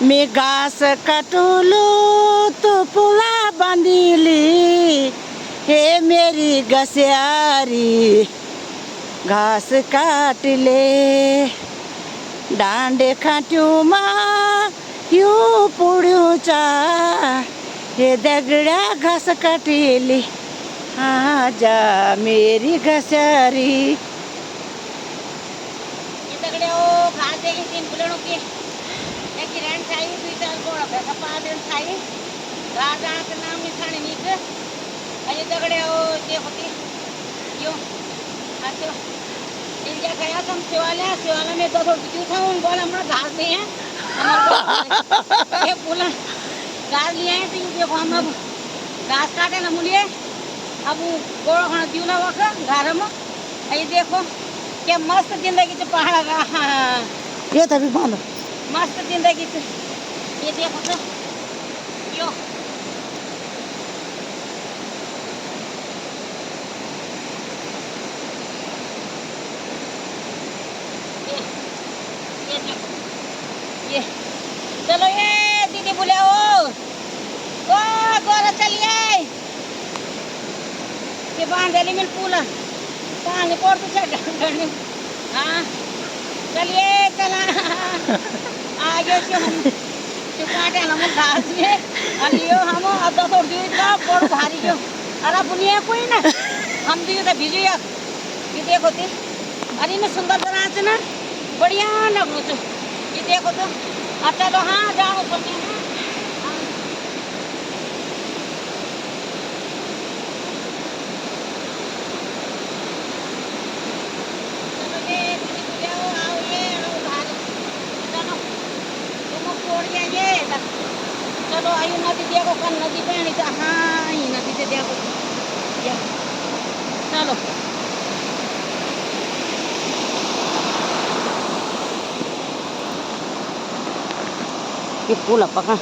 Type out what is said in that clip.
मी घास काटुलू तू पुला बांधिली हे मेरी घस्यारी घास काटले डांडे खाट्यू मा यू पुढूचा हे दगड्या घास काटली आजा मेरी घस्यारी दगड़े ओ घास देगी 3 फुलणों की एक रैन खाई दुई चार गोड़ा भैंसा 5 दिन खाई घास आना के नाम नहीं खाने नीक अरे दगड़े ओ ये होती क्यों अच्छा इंडिया गया तो हम शिवालय में तो थोड़ी क्यों था उन बोला हमारा घास नहीं है हमारे ये बोला घास लिया है तो देखो हम अब घास काटे ना मुलिए अब गोड़ा खाना दिवला वाका घर में ये देखो क्या मस्त जिंदगी से पहाड़ का हाँ ये तभी बांधो मस्त जिंदगी से ये देखो तो यो ये देखो ये चलो ये दीदी बोले ओ गोरा चलिए ये बांधेली में पूला पानी पड़ तो चढ़ हाँ चलिए चला आगे से हम काटे हम घास में अलियो हम अब तो थोड़ी दूर का बड़ भारी जो अरे बुनिया कोई ना हम दियो तो भिजो ये देखो ते अरे ना सुंदर तरह से ना बढ़िया लगो तो ये देखो तो अच्छा तो हाँ जाओ पड़ते हैं चलो आयु नदी देखो कल नदी बहनी था हाँ ये नदी से देखो चलो ये पुल पका